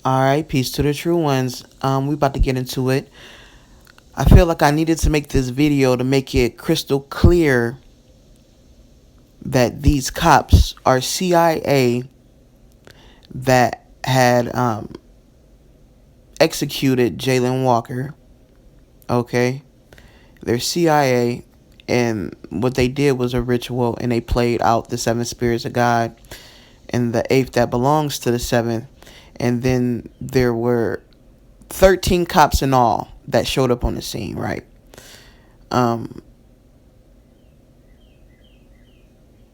All right, peace to the true ones. We about to get into it. I feel like I needed to make this video to make it crystal clear that these cops are CIA that had executed Jalen Walker. Okay, they're CIA, and what they did was a ritual, and they played out the seven spirits of God and the eighth that belongs to the seventh, and then there were 13 cops in all that showed up on the scene, right? Um,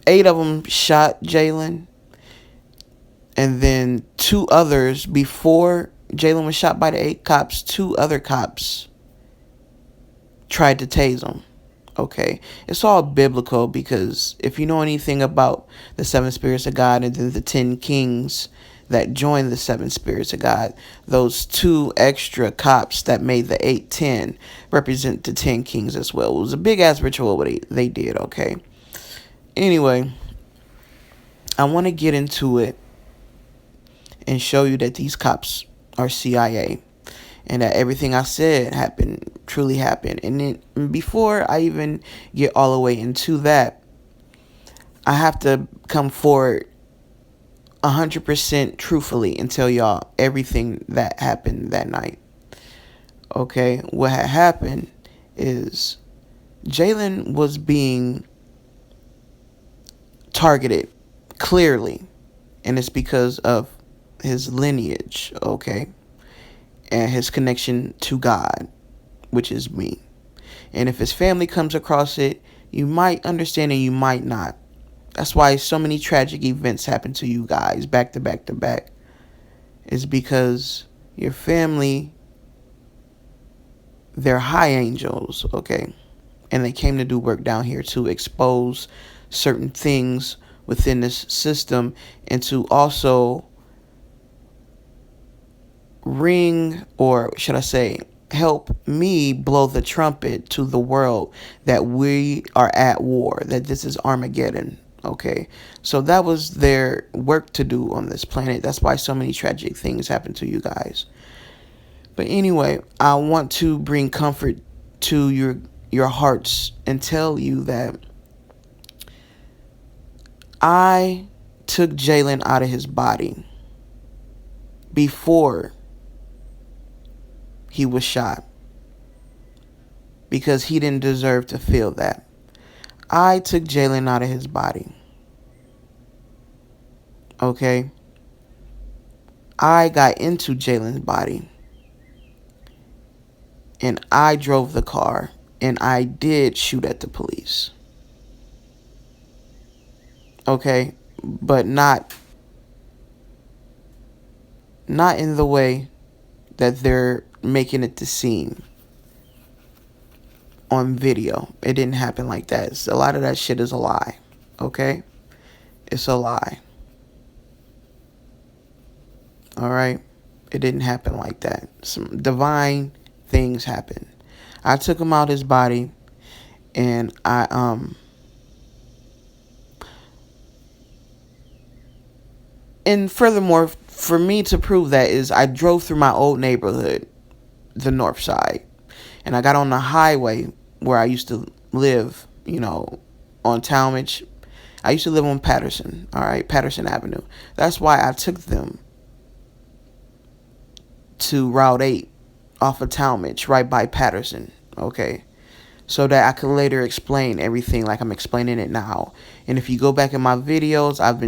8 of them shot Jalen, and then 2 others, before Jalen was shot by the 8 cops, 2 other cops tried to tase him. Okay, it's all biblical, because if you know anything about the 7 spirits of God and then the 10 kings that joined the 7 spirits of God, those 2 extra cops that made the 8-10 represent the 10 kings as well. It was a big ass ritual what they did. Okay, anyway, I want to get into it and show you that these cops are CIA and that everything I said truly happened. And then before I even get all the way into that, I have to come forward 100% truthfully and tell y'all everything that happened that night. Okay, what had happened is Jalen was being targeted clearly, and it's because of his lineage, okay, and his connection to God, which is me. And if his family comes across it, you might understand and you might not. That's why so many tragic events happen to you guys back to back to back. Is because your family, they're high angels, okay? And they came to do work down here to expose certain things within this system, and to also ring, or should I say, help me blow the trumpet to the world that we are at war, that this is Armageddon. Okay, so that was their work to do on this planet. That's why so many tragic things happen to you guys. But anyway, I want to bring comfort to your hearts and tell you that I took Jalen out of his body before he was shot, because he didn't deserve to feel that. I took Jalen out of his body. Okay? I got into Jalen's body, and I drove the car, and I did shoot at the police. Okay? But not in the way that they're making it to seem on video. It didn't happen like that. A lot of that shit is a lie. Okay? It's a lie. Alright? It didn't happen like that. Some divine things happened. I took him out his body, and and furthermore, for me to prove that, is I drove through my old neighborhood, the north side, and I got on the highway where I used to live, on Talmadge. I used to live on Patterson, alright, Patterson Avenue. That's why I took them to Route 8 off of Talmadge, right by Patterson, okay? So that I could later explain everything like I'm explaining it now. And if you go back in my videos, I've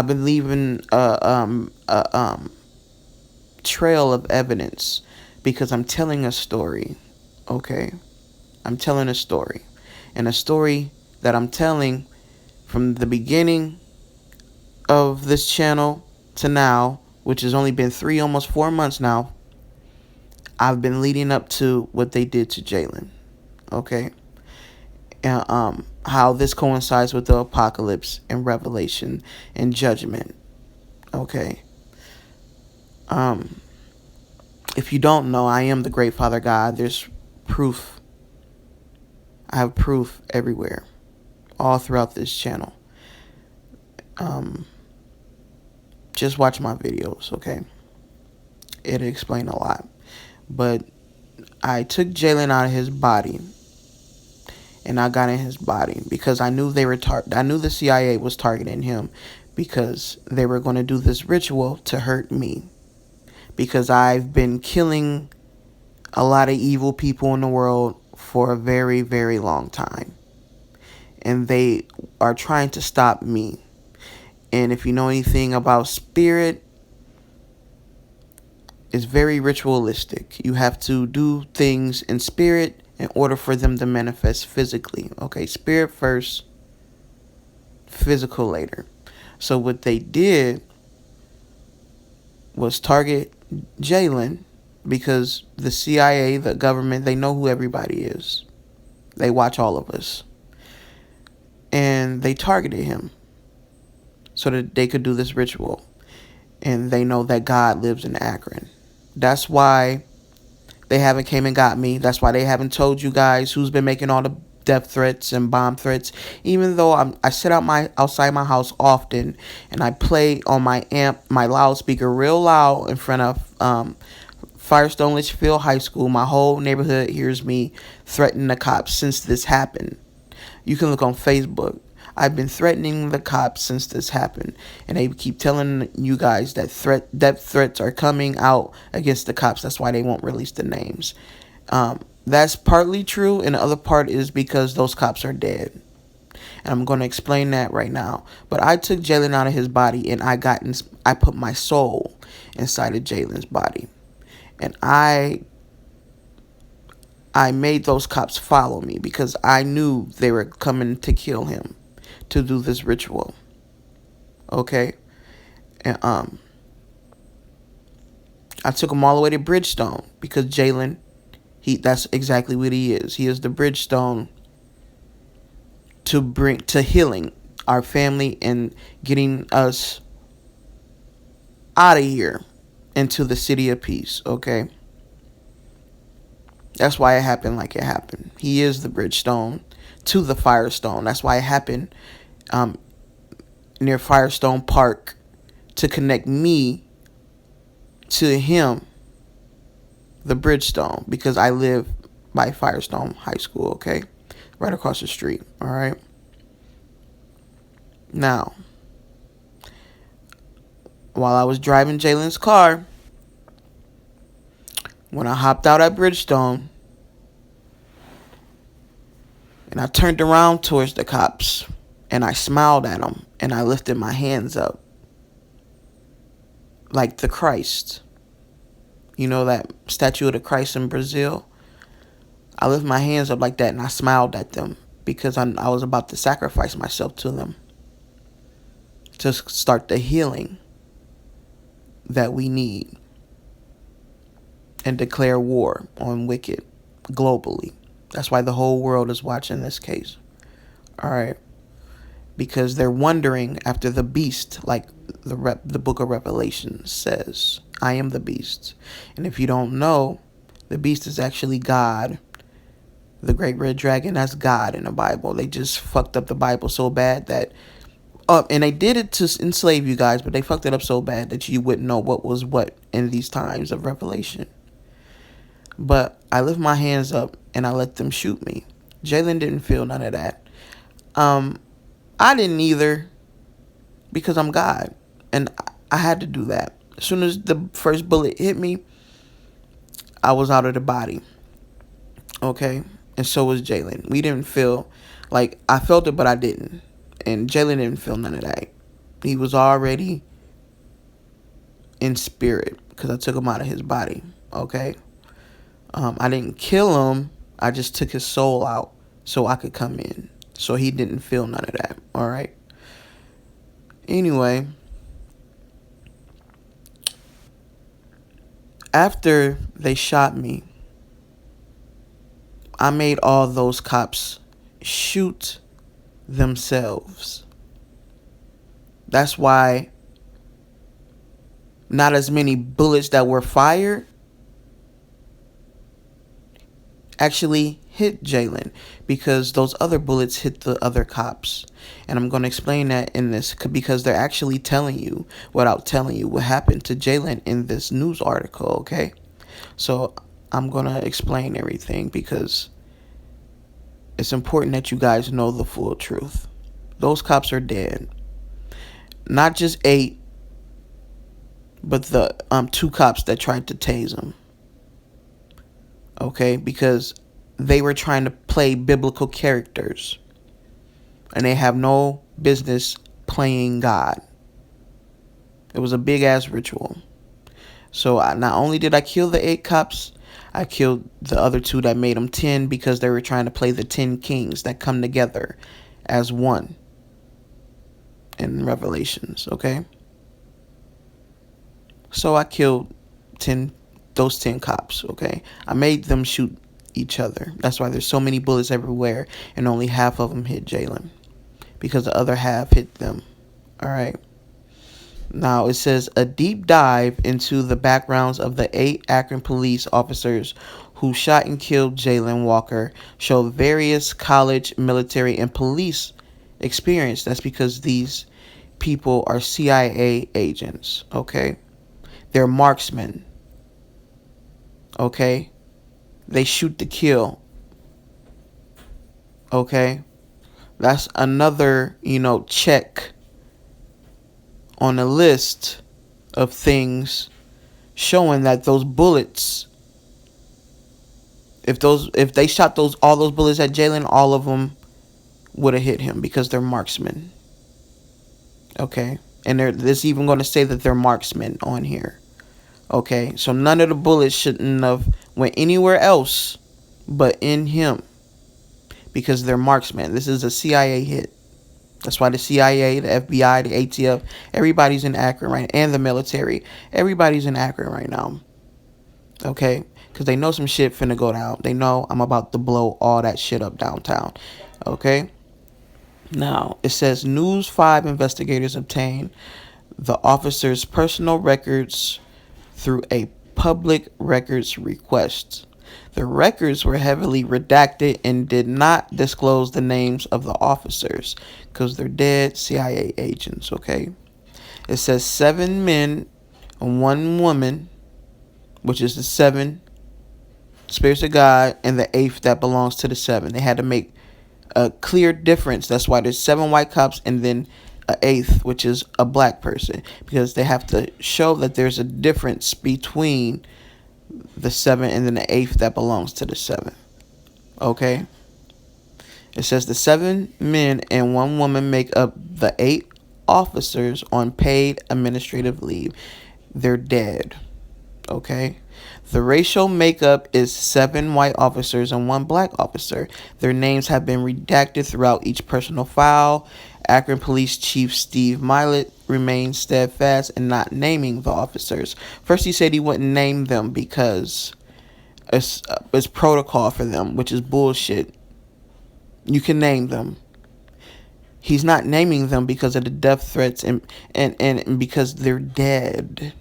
been leaving a trail of evidence, because I'm telling a story, okay? I'm telling a story. And a story that I'm telling from the beginning of this channel to now, which has only been almost 4 months now, I've been leading up to what they did to Jalen, okay? And how this coincides with the apocalypse and revelation and judgment, okay? If you don't know, I am the great Father God. There's proof. I have proof everywhere, all throughout this channel. Just watch my videos, okay? It'll explain a lot. But I took Jalen out of his body, and I got in his body because I knew I knew the CIA was targeting him because they were going to do this ritual to hurt me, because I've been killing a lot of evil people in the world for a very, very long time, and they are trying to stop me. And if you know anything about spirit, it's very ritualistic. You have to do things in spirit in order for them to manifest physically. Okay, spirit first, physical later. So what they did was target Jalen because the CIA, the government, they know who everybody is. They watch all of us. And they targeted him so that they could do this ritual. And they know that God lives in Akron. That's why they haven't came and got me. That's why they haven't told you guys who's been making all the death threats and bomb threats. Even though I sit outside my house often, and I play on my my loudspeaker real loud in front of Firestone Litchfield High School. My whole neighborhood hears me threatening the cops since this happened. You can look on Facebook. I've been threatening the cops since this happened, and they keep telling you guys that death threats are coming out against the cops. That's why they won't release the names. That's partly true, and the other part is because those cops are dead. And I'm going to explain that right now. But I took Jalen out of his body, and I put my soul inside of Jalen's body, and I made those cops follow me because I knew they were coming to kill him, to do this ritual. Okay? And I took him all the way to Bridgestone because Jalen, that's exactly what he is. He is the Bridgestone to bring to healing our family and getting us out of here into the city of peace, okay? That's why it happened like it happened. He is the Bridgestone to the Firestone. That's why it happened near Firestone Park, to connect me to him, the Bridgestone, because I live by Firestone High School, okay? Right across the street, all right? Now, while I was driving Jalen's car, when I hopped out at Bridgestone, and I turned around towards the cops, and I smiled at them, and I lifted my hands up like the Christ. You know that statue of the Christ in Brazil? I lifted my hands up like that, and I smiled at them because I was about to sacrifice myself to them to start the healing that we need and declare war on wicked globally. That's why the whole world is watching this case. All right. Because they're wondering after the beast, like the book of Revelation says, I am the beast. And if you don't know, the beast is actually God. The great red dragon, that's God in the Bible. They just fucked up the Bible so bad that, and they did it to enslave you guys, but they fucked it up so bad that you wouldn't know what was what in these times of Revelation. But I lift my hands up and I let them shoot me. Jalen didn't feel none of that. I didn't either, because I'm God, and I had to do that. As soon as the first bullet hit me, I was out of the body. Okay? And so was Jalen. We didn't feel, like, I felt it, but I didn't. And Jalen didn't feel none of that. He was already in spirit, because I took him out of his body. Okay? I didn't kill him. I just took his soul out so I could come in. So he didn't feel none of that. All right? Anyway, after they shot me, I made all those cops shoot themselves. That's why not as many bullets that were fired actually hit Jalen, because those other bullets hit the other cops. And I'm going to explain that in this, because they're actually telling you without telling you what happened to Jalen in this news article, okay? So I'm going to explain everything because it's important that you guys know the full truth. Those cops are dead. Not just 8, but the 2 cops that tried to tase him. Okay? Because they were trying to play biblical characters. And they have no business playing God. It was a big ass ritual. So not only did I kill the 8 cops, I killed the other 2 that made them 10, because they were trying to play the 10 kings that come together as one in Revelations, okay? So I killed those 10 cops, okay? I made them shoot each other. That's why there's so many bullets everywhere, and only half of them hit Jalen, because the other half hit them, all right? Now, it says a deep dive into the backgrounds of the 8 Akron police officers who shot and killed Jalen Walker show various college, military, and police experience. That's because these people are CIA agents, okay? They're marksmen, okay? They shoot to kill, okay? That's another, check on a list of things showing that those bullets, if they shot all those bullets at Jalen, all of them would have hit him, because they're marksmen. Okay? And there's even going to say that they're marksmen on here. Okay? So none of the bullets shouldn't have went anywhere else but in him, because they're marksmen. This is a CIA hit. That's why the CIA, the FBI, the ATF, everybody's in Akron right now, and the military. Everybody's in Akron right now. Okay? Because they know some shit finna go down. They know I'm about to blow all that shit up downtown. Okay? Now, it says News 5 investigators obtained the officer's personal records through a public records request. The records were heavily redacted and did not disclose the names of the officers, because they're dead CIA agents, okay? It says 7 men and 1 woman, which is the 7 spirits of God, and the 8th that belongs to the 7. They had to make a clear difference. That's why there's 7 white cops and then a 8th, which is a black person, because they have to show that there's a difference between the 7 and then the 8th that belongs to the 7. Okay? It says the 7 men and 1 woman make up the 8 officers on paid administrative leave. They're dead. Okay? The racial makeup is 7 white officers and 1 black officer. Their names have been redacted throughout each personal file. Akron Police Chief Steve Milett remains steadfast in not naming the officers. First, he said he wouldn't name them because it's protocol for them, which is bullshit. You can name them. He's not naming them because of the death threats and because they're dead.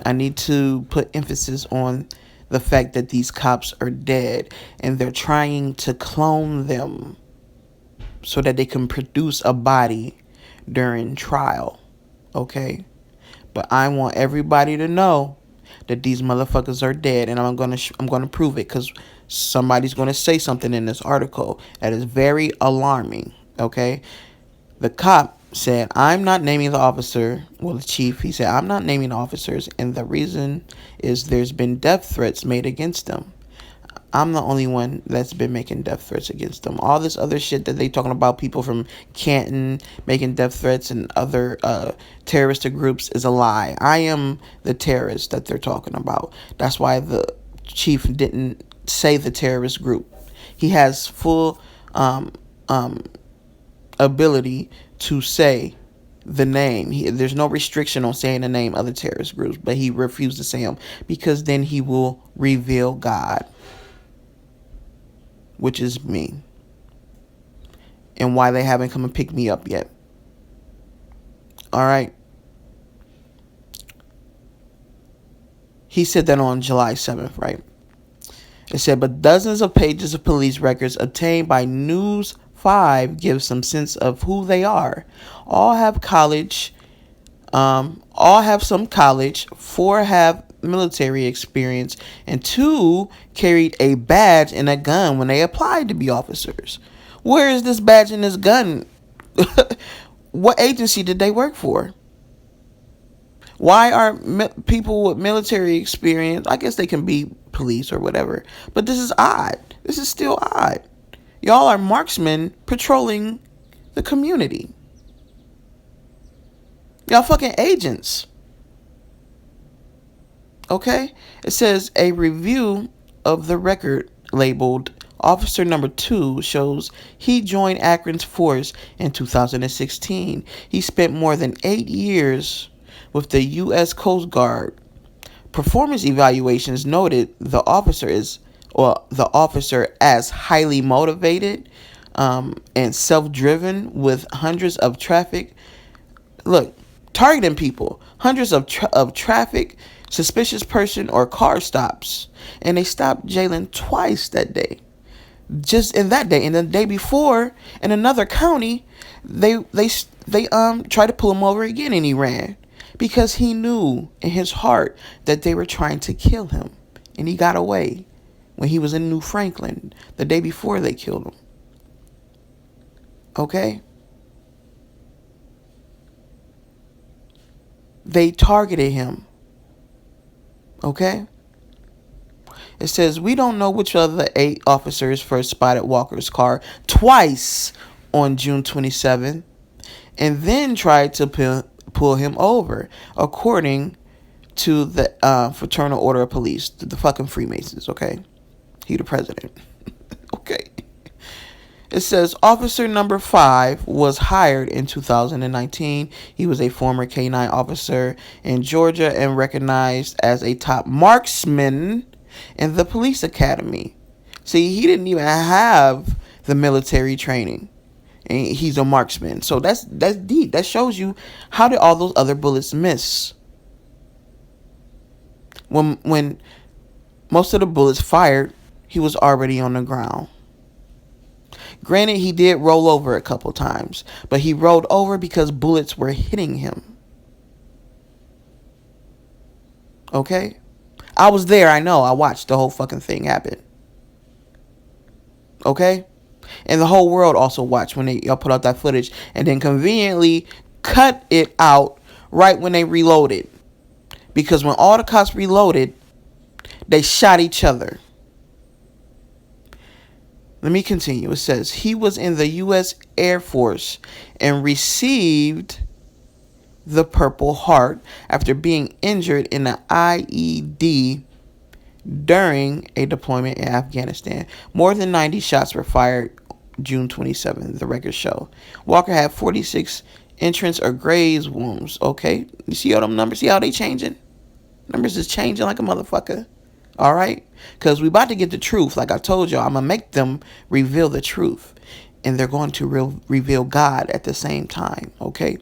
I need to put emphasis on the fact that these cops are dead, and they're trying to clone them so that they can produce a body during trial, okay? But I want everybody to know that these motherfuckers are dead, and I'm gonna prove it, because somebody's gonna say something in this article that is very alarming, okay? The cop said, I'm not naming the officer. Well, the chief, he said, I'm not naming the officers, and the reason is there's been death threats made against them. I'm the only one that's been making death threats against them. All this other shit that they talking about, people from Canton making death threats and other terrorist groups, is a lie. I am the terrorist that they're talking about. That's why the chief didn't say the terrorist group. He has full ability to say the name. There's no restriction on saying the name of the terrorist groups, but he refused to say them because then he will reveal God, which is me, and why they haven't come and picked me up yet. All right. He said that on July 7th, right? It said, but dozens of pages of police records obtained by News 5 give some sense of who they are. All have college, all have some college, 4 have military experience, and 2 carried a badge and a gun when they applied to be officers. Where is this badge and this gun? What agency did they work for? Why are people with military experience? I guess they can be police or whatever. But this is odd. This is still odd. Y'all are marksmen patrolling the community. Y'all fucking agents. Okay? It says a review of the record labeled Officer Number 2 shows he joined Akron's force in 2016. He spent more than 8 years with the U.S. Coast Guard. Performance evaluations noted the officer as highly motivated and self-driven with hundreds of targeting people, hundreds of traffic, suspicious person or car stops, and they stopped Jalen twice that day. Just in that day, and the day before, in another county, they tried to pull him over again, and he ran because he knew in his heart that they were trying to kill him, and he got away when he was in New Franklin the day before they killed him. Okay? They targeted him. Okay? It says, we don't know which of the 8 officers first spotted Walker's car twice on June 27th and then tried to pull him over, according to the Fraternal Order of Police, the fucking Freemasons, okay? He the president. Okay. It says Officer Number 5 was hired in 2019. He was a former K-9 officer in Georgia and recognized as a top marksman in the police academy. See, he didn't even have the military training, and he's a marksman. So that's deep. That shows you how did all those other bullets miss when most of the bullets fired. He was already on the ground. Granted, he did roll over a couple times, but he rolled over because bullets were hitting him. Okay? I was there, I know. I watched the whole fucking thing happen. Okay? And the whole world also watched when y'all put out that footage and then conveniently cut it out right when they reloaded. Because when all the cops reloaded, they shot each other. Let me continue. It says he was in the U.S. Air Force and received the Purple Heart after being injured in an IED during a deployment in Afghanistan. More than 90 shots were fired June 27th, the records show. Walker had 46 entrance or graze wounds. Okay, you see all them numbers? See how they changing? Numbers is changing like a motherfucker. All right? Because we about to get the truth. Like I told y'all, I'm going to make them reveal the truth. And they're going to reveal God at the same time. Okay?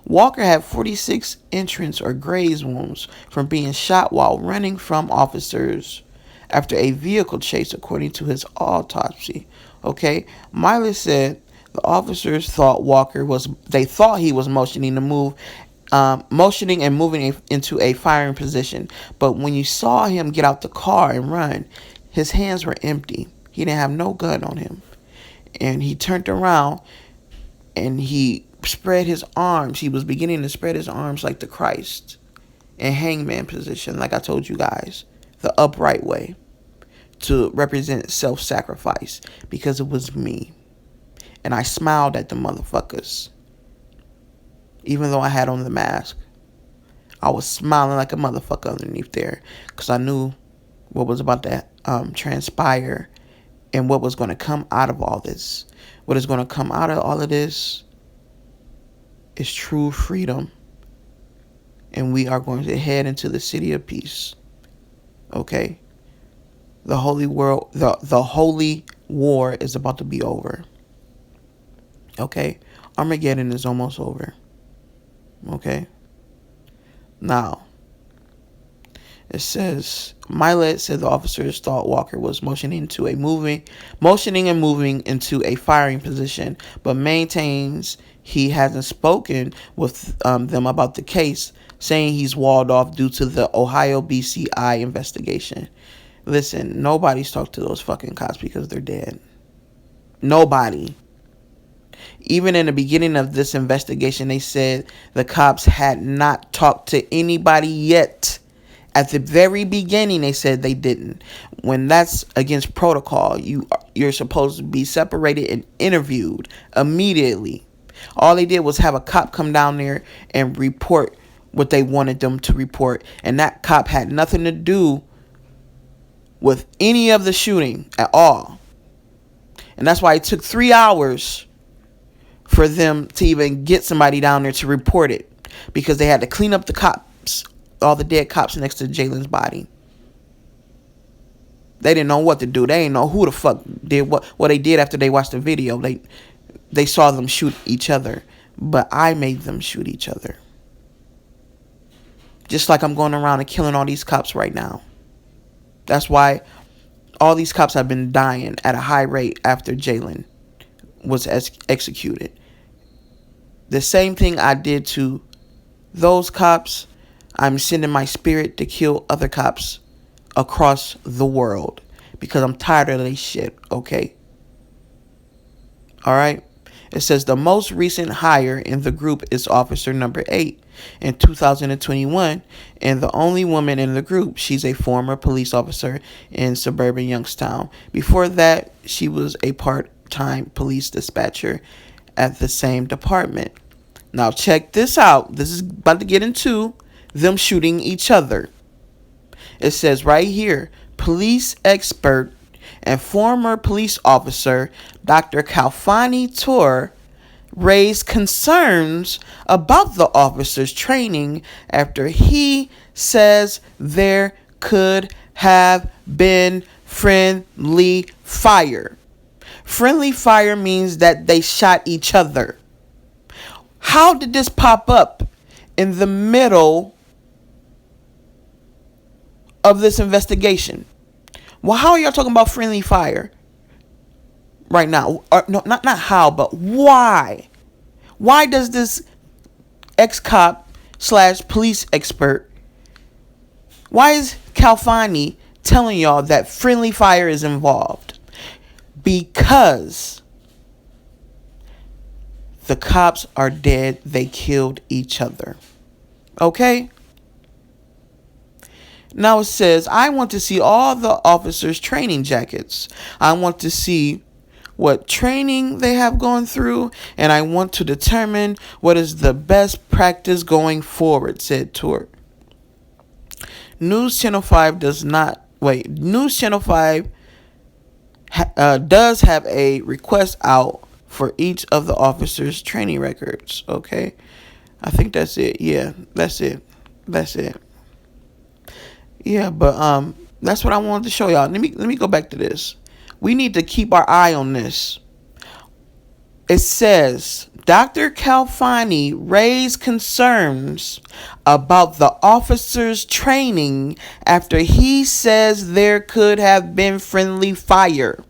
Walker had 46 entrance or graze wounds from being shot while running from officers after a vehicle chase, according to his autopsy. Okay? Miley said the officers thought he was motioning and moving into a firing position. But when you saw him get out the car and run, his hands were empty. He didn't have no gun on him. And he turned around and he spread his arms. He was beginning to spread his arms like the Christ in hangman position, like I told you guys, the upright way, to represent self-sacrifice, because it was me. And I smiled at the motherfuckers. Even though I had on the mask, I was smiling like a motherfucker underneath there, because I knew what was about to transpire and what was going to come out of all this. What is going to come out of all of this is true freedom. And we are going to head into the city of peace. Okay? The holy war is about to be over. Okay? Armageddon is almost over. Okay? Now, It says Milet said the officers thought Walker was motioning and moving into a firing position, but maintains he hasn't spoken with them about the case, saying he's walled off due to the Ohio BCI investigation. Listen, nobody's talked to those fucking cops because they're dead. Nobody. Even in the beginning of this investigation, they said the cops had not talked to anybody yet. At the very beginning, they said they didn't. When that's against protocol, you're supposed to be separated and interviewed immediately. All they did was have a cop come down there and report what they wanted them to report. And that cop had nothing to do with any of the shooting at all. And that's why it took 3 hours for them to even get somebody down there to report it. Because they had to clean up the cops, all the dead cops next to Jalen's body. They didn't know what to do. They didn't know who the fuck did what they did after they watched the video. They saw them shoot each other. But I made them shoot each other. Just like I'm going around and killing all these cops right now. That's why all these cops have been dying at a high rate after Jalen was executed. The same thing I did to those cops, I'm sending my spirit to kill other cops across the world. Because I'm tired of this shit, okay? Alright? It says the most recent hire in the group is officer number 8 in 2021. And the only woman in the group, she's a former police officer in suburban Youngstown. Before that, she was a part-time police dispatcher at the same department. Now check this out. This is about to get into them shooting each other. It says right here, police expert and former police officer Dr. Kalfani Tor raised concerns about the officer's training after he says there could have been friendly fire. Friendly fire means that they shot each other. How did this pop up in the middle of this investigation? Well, how are y'all talking about friendly fire right now? Or, no, not how, but why? Why does this ex-cop / police expert, why is Kalfani telling y'all that friendly fire is involved? Because the cops are dead. They killed each other. Okay? Now it says, I want to see all the officers' training jackets. I want to see what training they have gone through, and I want to determine what is the best practice going forward, said Tor. News Channel 5 does have a request out for each of the officers' training records. Okay, I think that's it. Yeah, that's it. Yeah, but that's what I wanted to show y'all. Let me go back to this. We need to keep our eye on this. It says Dr. Kalfani raised concerns about the officers' training after he says there could have been friendly fire.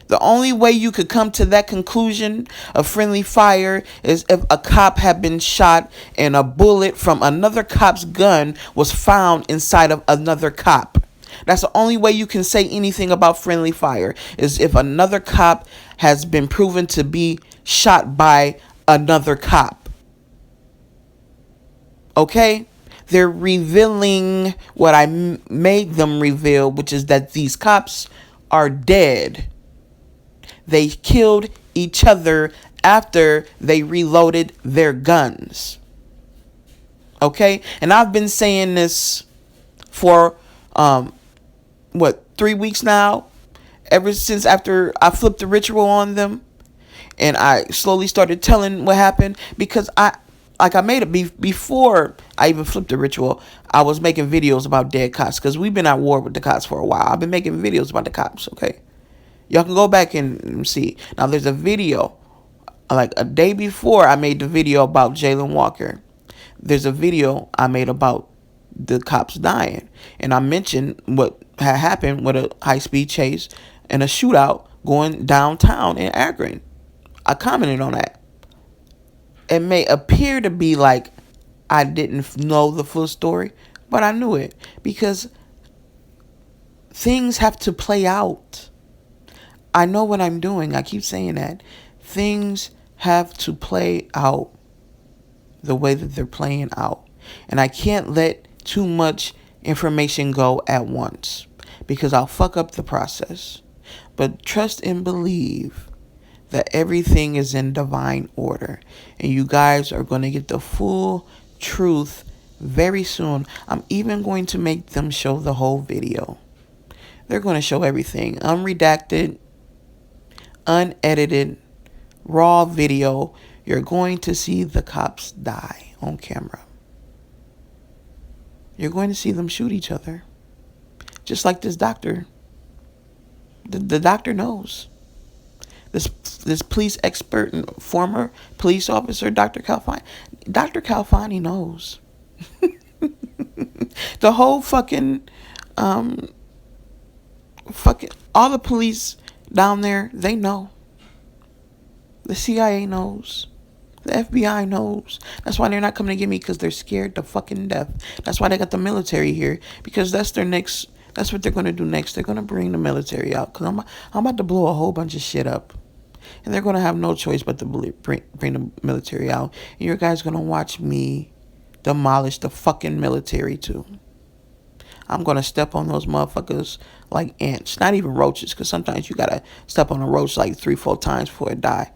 The only way you could come to that conclusion of friendly fire is if a cop had been shot and a bullet from another cop's gun was found inside of another cop. That's the only way you can say anything about friendly fire, is if another cop has been proven to be shot by another cop. Okay? They're revealing what I made them reveal, which is that these cops are dead. They killed each other after they reloaded their guns. Okay? And I've been saying this for 3 weeks now? Ever since after I flipped the ritual on them. And I slowly started telling what happened. Because I made it before I even flipped the ritual. I was making videos about dead cops. Because we've been at war with the cops for a while. I've been making videos about the cops, okay? Y'all can go back and see. Now, there's a video. Like a day before I made the video about Jalen Walker. There's a video I made about the cops dying. And I mentioned what had happened with a high-speed chase and a shootout going downtown in Akron. I commented on that. It may appear to be like I didn't know the full story, but I knew it because things have to play out. I know what I'm doing. I keep saying that. Things have to play out the way that they're playing out. And I can't let too much information go at once because I'll fuck up the process. But trust and believe that everything is in divine order. And you guys are going to get the full truth very soon. I'm even going to make them show the whole video. They're going to show everything. Unredacted, unedited, raw video. You're going to see the cops die on camera. You're going to see them shoot each other. Just like this doctor. The doctor knows. This police expert and former police officer, Dr. Calfani. Dr. Calfani knows. The whole fucking all the police down there, they know. The CIA knows. The FBI knows. That's why they're not coming to get me, because they're scared to fucking death. That's why they got the military here, because that's their next. That's what they're going to do next. They're going to bring the military out, because I'm about to blow a whole bunch of shit up. And they're going to have no choice but to bring the military out. And you guys going to watch me demolish the fucking military too. I'm going to step on those motherfuckers like ants. Not even roaches, because sometimes you got to step on a roach like 3-4 times before it die.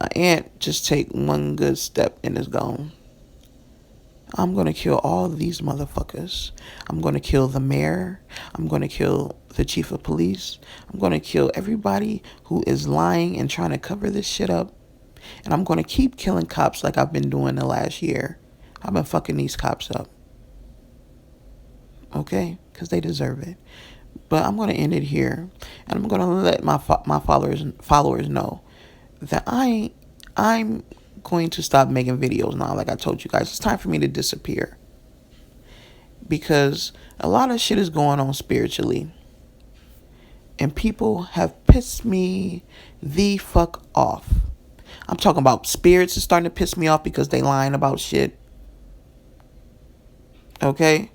An ant just take one good step and it's gone. I'm going to kill all of these motherfuckers. I'm going to kill the mayor. I'm going to kill the chief of police. I'm going to kill everybody who is lying and trying to cover this shit up. And I'm going to keep killing cops like I've been doing the last year. I've been fucking these cops up. Okay? Because they deserve it. But I'm going to end it here. And I'm going to let my followers know that I'm going to stop making videos now. Like I told you guys, it's time for me to disappear. Because a lot of shit is going on spiritually. And people have pissed me the fuck off. I'm talking about spirits is starting to piss me off because they lying about shit. Okay?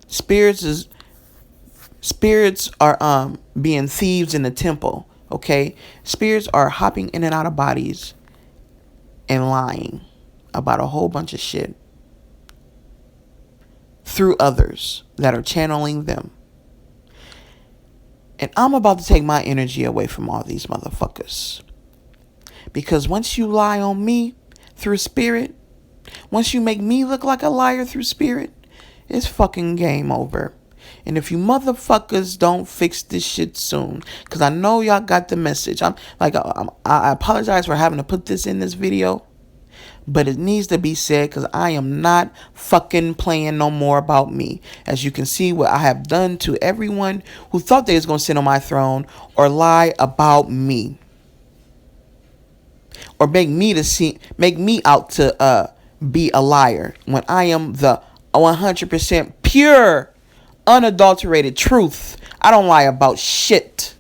Spirits are being thieves in the temple. Okay? Spirits are hopping in and out of bodies and lying about a whole bunch of shit through others that are channeling them. And I'm about to take my energy away from all these motherfuckers. Because once you lie on me through spirit, once you make me look like a liar through spirit, it's fucking game over. And if you motherfuckers don't fix this shit soon, because I know y'all got the message. I apologize for having to put this in this video, but it needs to be said because I am not fucking playing no more about me. As you can see what I have done to everyone who thought they was going to sit on my throne or lie about me. Or make me out to be a liar when I am the 100% pure, unadulterated truth. I don't lie about shit.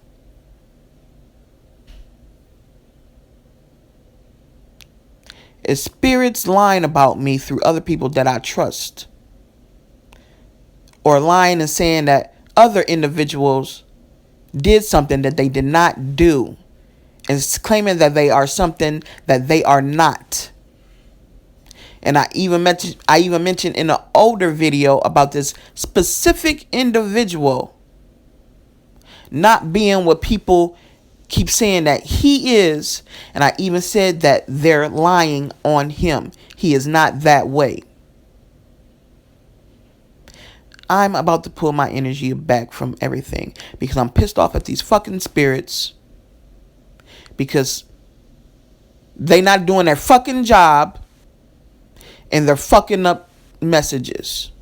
It's spirits lying about me through other people that I trust. Or lying and saying that other individuals did something that they did not do. And claiming that they are something that they are not. And I even mentioned in an older video about this specific individual not being what people keep saying that he is. And I even said that they're lying on him. He is not that way. I'm about to pull my energy back from everything because I'm pissed off at these fucking spirits. Because they not doing their fucking job and they're fucking up messages.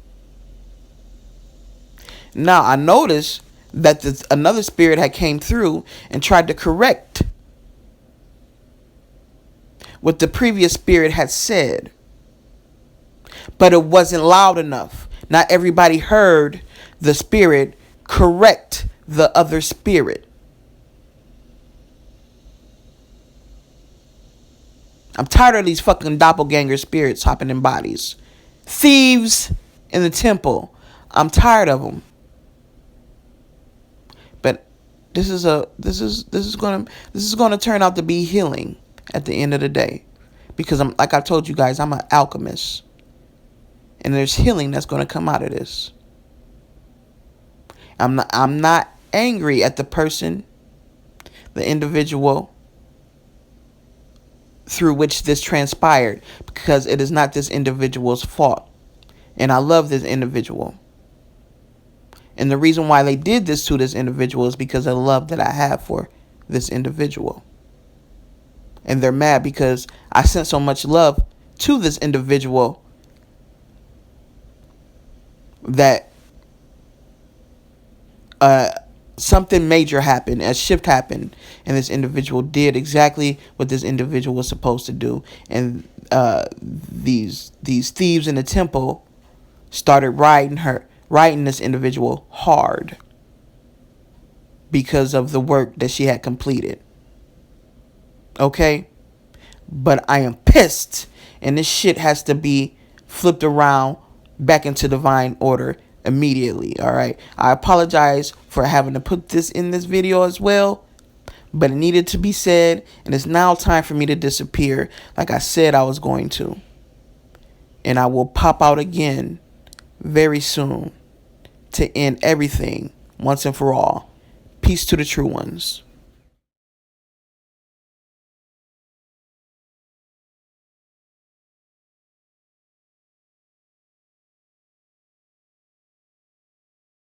Now, I noticed that another spirit had came through and tried to correct what the previous spirit had said. But it wasn't loud enough. Not everybody heard the spirit correct the other spirit. I'm tired of these fucking doppelganger spirits hopping in bodies. Thieves in the temple. I'm tired of them. But this is gonna turn out to be healing at the end of the day. Because like I told you guys, I'm an alchemist. And there's healing that's gonna come out of this. I'm not angry at the person, the individual through which this transpired, because it is not this individual's fault. And I love this individual. And the reason why they did this to this individual is because of the love that I have for this individual. And they're mad because I sent so much love to this individual that something major happened, a shift happened, and this individual did exactly what this individual was supposed to do. And these thieves in the temple started riding this individual hard because of the work that she had completed. Okay? But I am pissed, and this shit has to be flipped around back into divine order immediately. All right, I apologize for having to put this in this video as well, but it needed to be said, and it's now time for me to disappear like I said I was going to. And I will pop out again very soon to end everything once and for all. Peace to the true ones.